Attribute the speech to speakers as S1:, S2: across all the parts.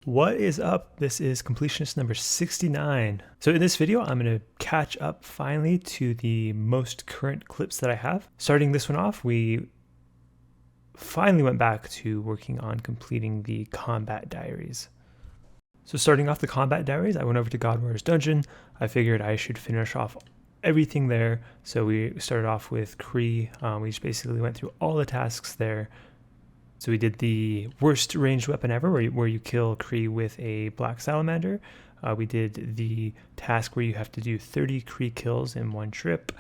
S1: What is up? This is Completionist number 69. So in this video, I'm going to catch up finally to the most current clips that I have. Starting this one off, we finally went back to working on completing the combat diaries. So starting off the combat diaries, I went over to God Warrior's Dungeon. I figured I should finish off everything there. So we started off with Kree. We just basically went through all the tasks there. So we did the worst ranged weapon ever, where you kill Kree with a black salamander. We did the task where you have to do 30 Kree kills in one trip.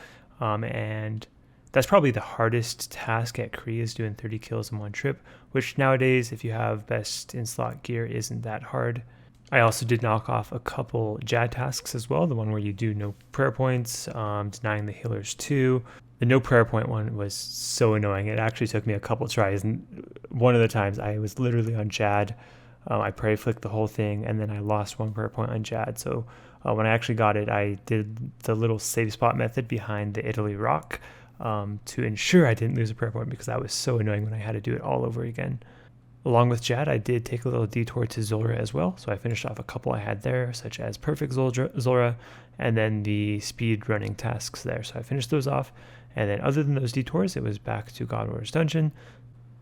S1: And that's probably the hardest task at Kree, is doing 30 kills in one trip, which nowadays, if you have best in slot gear, isn't that hard. I also did knock off a couple Jad tasks as well. The one where you do no prayer points, denying the healers too. The no prayer point one was so annoying. It actually took me a couple tries, and one of the times I was literally on Jad. I prey flicked the whole thing, and then I lost one prayer point on Jad. So when I actually got it, I did the little save spot method behind the Italy rock to ensure I didn't lose a prayer point, because that was so annoying when I had to do it all over again. Along with Jad, I did take a little detour to Zulrah as well. So I finished off a couple I had there, such as Perfect Zulrah, and then the speed running tasks there. So I finished those off. And then other than those detours, it was back to God Warrior's Dungeon.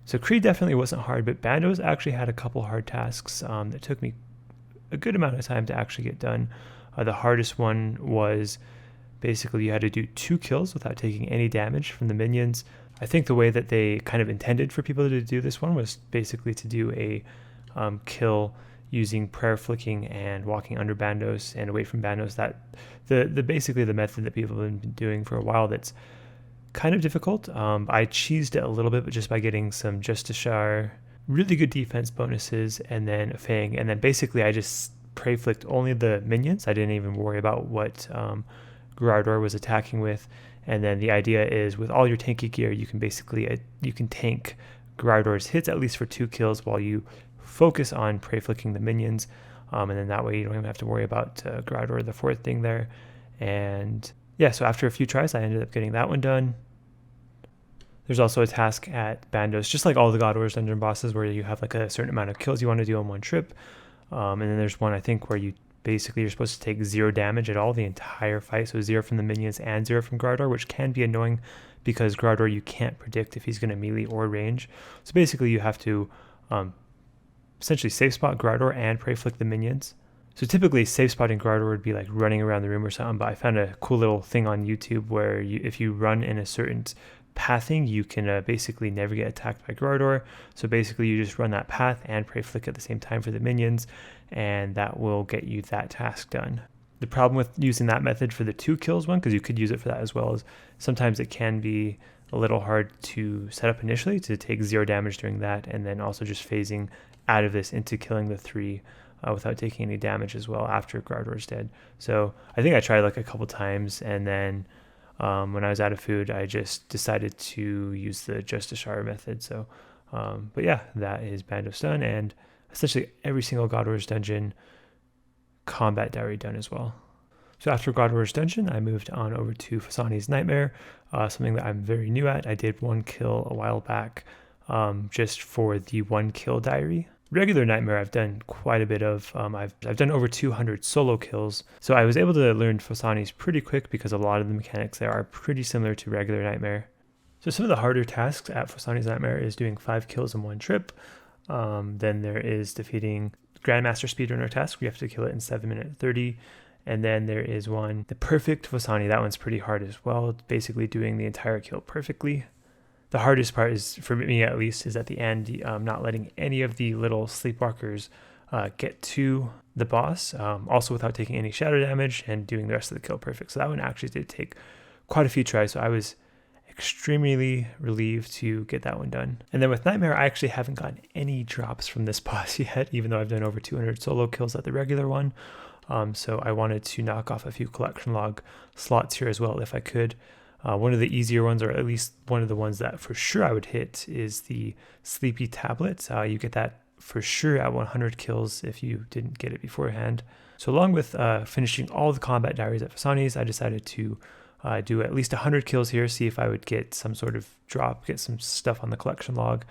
S1: So Kree definitely wasn't hard, but Bandos actually had a couple hard tasks that took me a good amount of time to actually get done. The hardest one was basically you had to do 2 kills without taking any damage from the minions. I think the way that they kind of intended for people to do this one was basically to do a kill using prayer flicking and walking under Bandos and away from Bandos. That basically the method that people have been doing for a while. That's kind of difficult. I cheesed it a little bit, but just by getting some Justiciar, really good defense bonuses, and then a Fang, and then basically I just prey flicked only the minions. I didn't even worry about what Grardor was attacking with. And then the idea is, with all your tanky gear, you can basically you can tank Grardor's hits at least for 2 kills while you focus on prey flicking the minions, and then that way you don't even have to worry about Grardor, the 4th thing there. And yeah, so after a few tries, I ended up getting that one done. There's also a task at Bandos, just like all the God Warrior's Dungeon bosses, where you have like a certain amount of kills you want to do on one trip. And then there's one, I think, where you're supposed to take 0 damage at all the entire fight. So 0 from the minions and 0 from Grardor, which can be annoying because Grardor, you can't predict if he's going to melee or range. So basically you have to essentially safe spot Grardor and prey flick the minions. So typically safe spotting Grardor would be like running around the room or something, but I found a cool little thing on YouTube where if you run in a certain pathing, you can basically never get attacked by Grardor. So basically you just run that path and prey flick at the same time for the minions, and that will get you that task done. The problem with using that method for the 2 kills one, because you could use it for that as well, is sometimes it can be a little hard to set up initially to take 0 damage during that, and then also just phasing out of this into killing the 3 without taking any damage as well after Grardor's dead. So I think I tried like a couple times, and then when I was out of food, I just decided to use the Justiciar method. So, but yeah, that is Bandos done, and essentially every single God Warrior's Dungeon combat diary done as well. So after God Warrior's Dungeon, I moved on over to Phosanis Nightmare, something that I'm very new at. I did 1 kill a while back, just for the 1 kill diary. Regular Nightmare I've done quite a bit of. I've done over 200 solo kills, so I was able to learn Phosanis pretty quick because a lot of the mechanics there are pretty similar to regular Nightmare. So some of the harder tasks at Phosanis Nightmare is doing 5 kills in one trip. Then there is defeating Grandmaster Speedrunner task. We have to kill it in 7 minutes 30. And then there is one, the Perfect Phosani. That one's pretty hard as well. It's basically doing the entire kill perfectly. The hardest part is, for me at least, is at the end, not letting any of the little sleepwalkers get to the boss, also without taking any shadow damage, and doing the rest of the kill perfect. So that one actually did take quite a few tries, so I was extremely relieved to get that one done. And then with Nightmare, I actually haven't gotten any drops from this boss yet, even though I've done over 200 solo kills at the regular one. So I wanted to knock off a few collection log slots here as well if I could. One of the easier ones, or at least one of the ones that for sure I would hit, is the Sleepy Tablet. You get that for sure at 100 kills if you didn't get it beforehand. So along with finishing all the combat diaries at Phosanis, I decided to do at least 100 kills here, see if I would get some sort of drop, get some stuff on the collection log,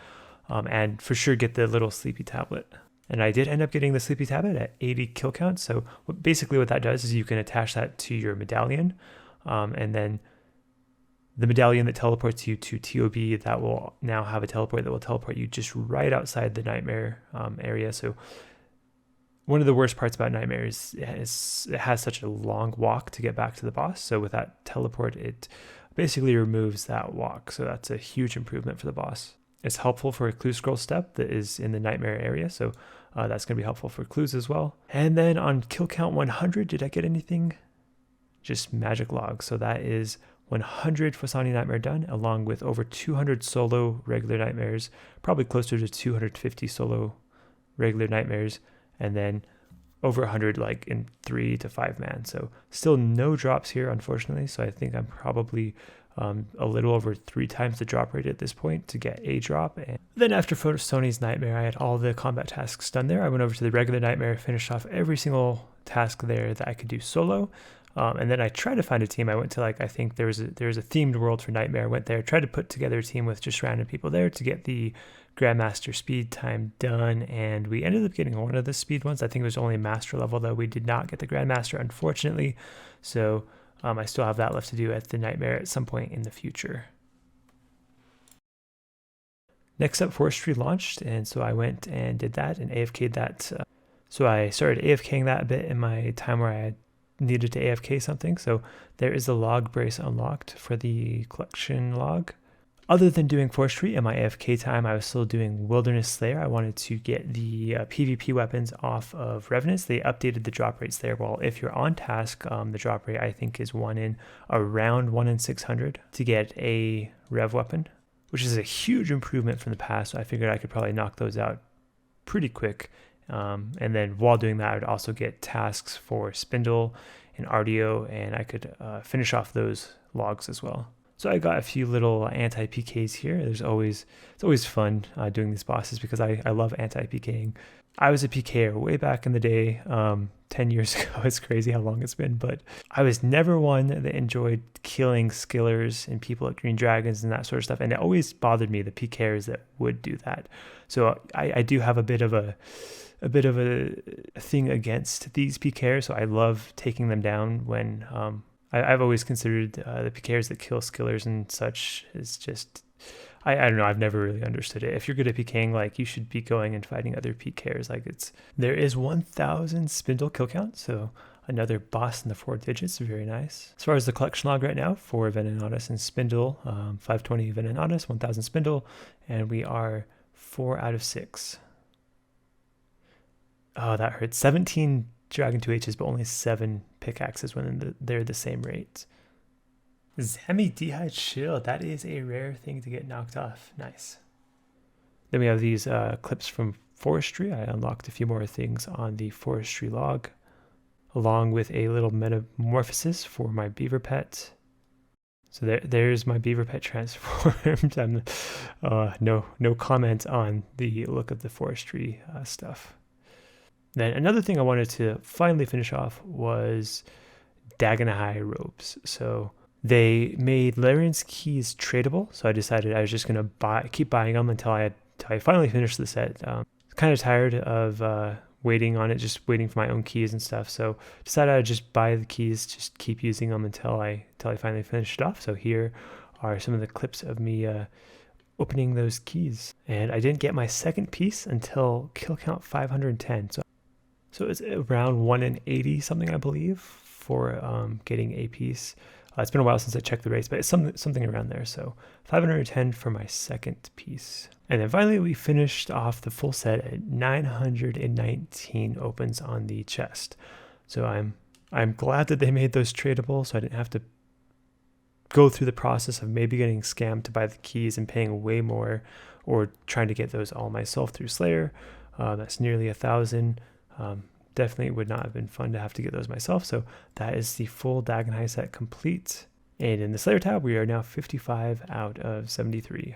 S1: and for sure get the little Sleepy Tablet. And I did end up getting the Sleepy Tablet at 80 kill count. So basically what that does is you can attach that to your medallion, and then the medallion that teleports you to TOB, that will now have a teleport that will teleport you just right outside the nightmare area. So one of the worst parts about Nightmare is it has such a long walk to get back to the boss. So with that teleport, it basically removes that walk. So that's a huge improvement for the boss. It's helpful for a clue scroll step that is in the Nightmare area. So that's going to be helpful for clues as well. And then on kill count 100, did I get anything? Just magic log. So that is 100 Phosanis Nightmare done, along with over 200 solo regular nightmares, probably closer to 250 solo regular nightmares, and then over 100 like in 3 to 5 man. So still no drops here, unfortunately. So I think I'm probably a little over 3 times the drop rate at this point to get a drop. And then after Phosanis Nightmare, I had all the combat tasks done there. I went over to the regular nightmare, finished off every single task there that I could do solo. And then I tried to find a team. I went to I think there's a themed world for Nightmare. I went there, tried to put together a team with just random people there to get the Grandmaster speed time done. And we ended up getting one of the speed ones. I think it was only master level though. We did not get the Grandmaster, unfortunately. So I still have that left to do at the Nightmare at some point in the future. Next up, Forestry launched. And so I went and did that and AFK'd that. So I started AFKing that a bit in my time where I had needed to AFK something. So there is a log brace unlocked for the collection log. Other than doing forestry in my AFK time, I was still doing Wilderness Slayer. I wanted to get the PvP weapons off of Revenants. They updated the drop rates there. Well, if you're on task, the drop rate I think is around 1 in 600 to get a Rev weapon, which is a huge improvement from the past. So I figured I could probably knock those out pretty quick. And then while doing that, I would also get tasks for Spindle and RDO, and I could finish off those logs as well. So I got a few little anti-PKs here. It's always fun doing these bosses because I love anti-PKing. I was a PKer way back in the day, 10 years ago. It's crazy how long it's been, but I was never one that enjoyed killing skillers and people at Green Dragons and that sort of stuff. And it always bothered me, the PKers that would do that. So I do have a bit of a thing against these PKers. So I love taking them down when I've always considered the PKers that kill skillers and such is just, I don't know, I've never really understood it. If you're good at PKing, you should be going and fighting other PKers. There is 1,000 Spindle kill count, so another boss in the 4 digits, very nice. As far as the collection log right now, 4 Venenatus and Spindle, 520 Venenatus, 1,000 Spindle, and we are 4 out of 6. Oh, that hurts. 17 Dragon 2Hs, but only 7 pickaxes when they're the same rate. Zami D'hide Shield, that is a rare thing to get knocked off. Nice. Then we have these clips from Forestry. I unlocked a few more things on the Forestry log, along with a little metamorphosis for my beaver pet. So there's my beaver pet transformed. No comment on the look of the Forestry stuff. Then another thing I wanted to finally finish off was Dagon'hai robes. So they made Larian's keys tradable. So I decided I was just going to keep buying them until I finally finished the set. Kind of tired of waiting on it, just waiting for my own keys and stuff. So decided I'd just buy the keys, just keep using them until I finally finished it off. So here are some of the clips of me opening those keys. And I didn't get my second piece until kill count 510. So it's around 1 in 80 something, I believe, for getting a piece. It's been a while since I checked the rates, but it's something around there. So 510 for my second piece. And then finally, we finished off the full set at 919 opens on the chest. So I'm glad that they made those tradable, so I didn't have to go through the process of maybe getting scammed to buy the keys and paying way more, or trying to get those all myself through Slayer. That's nearly 1,000. Definitely would not have been fun to have to get those myself. So that is the full Dagon'hai set complete. And in the Slayer tab, we are now 55 out of 73.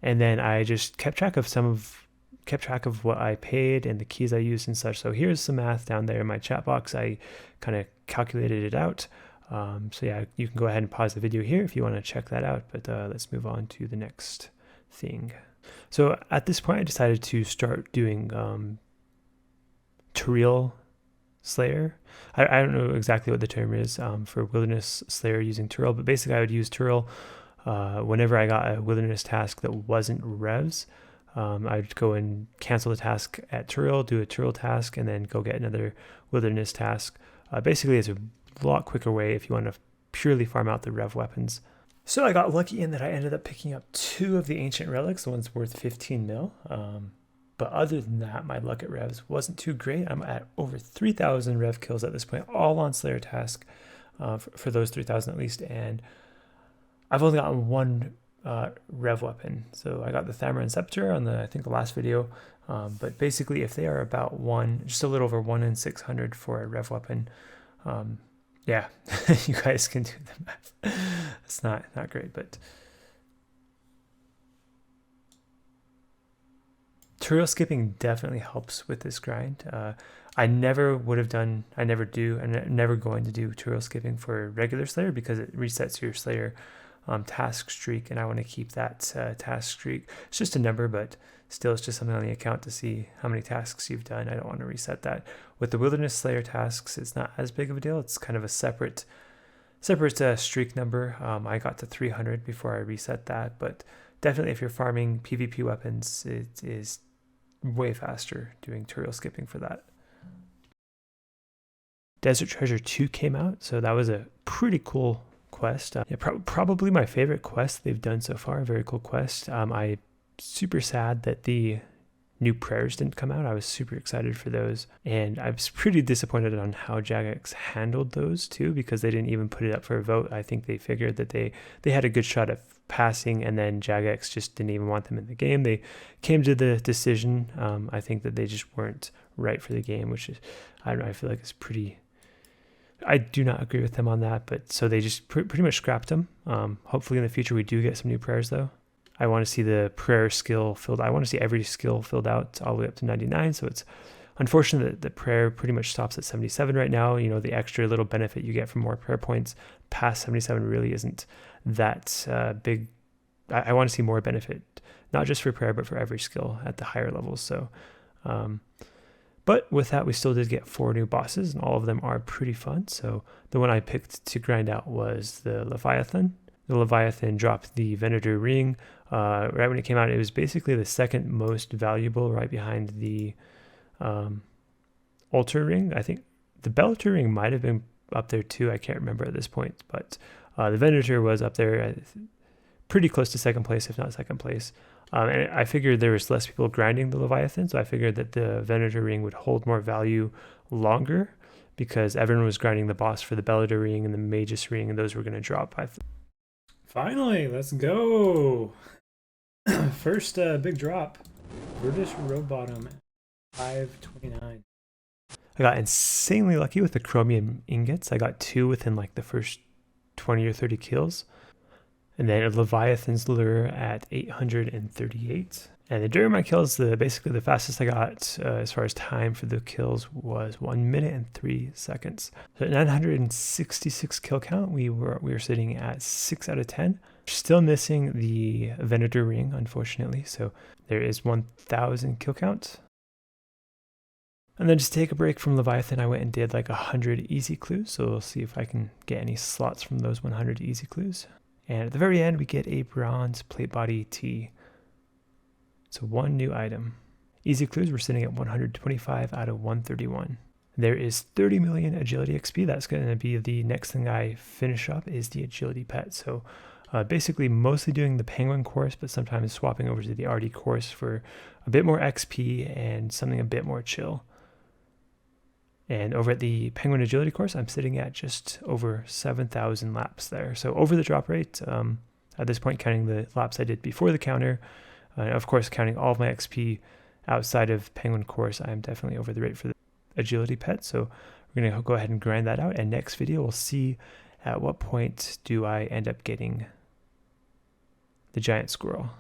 S1: And then I just kept track of what I paid and the keys I used and such. So here's some math down there in my chat box. I kind of calculated it out. So yeah, you can go ahead and pause the video here if you want to check that out. But let's move on to the next thing. So at this point, I decided to start doing Turil Slayer. I don't know exactly what the term is for Wilderness Slayer using Turil, but basically I would use Turil whenever I got a Wilderness task that wasn't Revs. I'd go and cancel the task at Turil, do a Turil task, and then go get another Wilderness task. Basically, it's a lot quicker way if you want to purely farm out the Rev weapons. So I got lucky in that I ended up picking up 2 of the Ancient Relics, the one's worth 15 mil. But other than that, my luck at Revs wasn't too great. I'm at over 3,000 Rev kills at this point, all on Slayer task for those 3,000 at least. And I've only gotten 1 Rev weapon. So I got the Thammer Scepter on I think the last video. But basically, if they are about just a little over 1 in 600 for a Rev weapon, yeah, you guys can do the math. It's not great, but Turil skipping definitely helps with this grind. I never do, and I'm never going to do Turil skipping for regular Slayer because it resets your Slayer task streak, and I want to keep that task streak. It's just a number, but still it's just something on the account to see how many tasks you've done. I don't want to reset that. With the Wilderness Slayer tasks, it's not as big of a deal. It's kind of a separate streak number. I got to 300 before I reset that, but definitely if you're farming PvP weapons, it is way faster doing Turil skipping for that. Desert Treasure 2 came out, so that was a pretty cool quest. Yeah, probably my favorite quest they've done so far. A very cool quest. I'm super sad that the new prayers didn't come out. I was super excited for those, and I was pretty disappointed on how Jagex handled those too, because they didn't even put it up for a vote. I think they figured that they had a good shot at passing, and then Jagex just didn't even want them in the game. They came to the decision. I think that they just weren't right for the game, which is, I don't know, I feel like it's pretty, I do not agree with them on that, but so they just pretty much scrapped them. Hopefully in the future we do get some new prayers though. I want to see the prayer skill filled. I want to see every skill filled out all the way up to 99. So it's unfortunate that the prayer pretty much stops at 77 right now. You know, the extra little benefit you get from more prayer points past 77 really isn't that big. I want to see more benefit, not just for prayer, but for every skill at the higher levels. So, but with that, we still did get 4 new bosses, and all of them are pretty fun. So the one I picked to grind out was the Leviathan. The Leviathan dropped the Venator ring. Right when it came out, it was basically the second most valuable, right behind the Altar ring. I think the Bellator ring might have been up there too. I can't remember at this point, but the Venator was up there, pretty close to second place, if not second place. And I figured there was less people grinding the Leviathan, so I figured that the Venator ring would hold more value longer because everyone was grinding the boss for the Bellator ring and the Magus ring, and those were going to drop. Finally, let's go. First big drop. British Road Bottom, 529. I got insanely lucky with the chromium ingots. I got 2 within like the first 20 or 30 kills. And then a Leviathan's Lure at 838. And during my kills, basically the fastest I got as far as time for the kills was 1 minute and 3 seconds. So 966 kill count. We were sitting at 6 out of 10. Still missing the Venator ring, unfortunately. So there is 1,000 kill count. And then just take a break from Leviathan, I went and did like 100 easy clues. So we'll see if I can get any slots from those 100 easy clues. And at the very end, we get a bronze plate body tee. So 1 new item. Easy clues, we're sitting at 125 out of 131. There is 30 million agility XP. That's going to be the next thing I finish up is the agility pet. So basically mostly doing the penguin course, but sometimes swapping over to the RD course for a bit more XP and something a bit more chill. And over at the penguin agility course, I'm sitting at just over 7,000 laps there. So over the drop rate, at this point counting the laps I did before the counter, of course counting all of my XP outside of penguin course, I'm definitely over the rate for the agility pet. So we're going to go ahead and grind that out, and next video we'll see at what point do I end up getting the giant squirrel.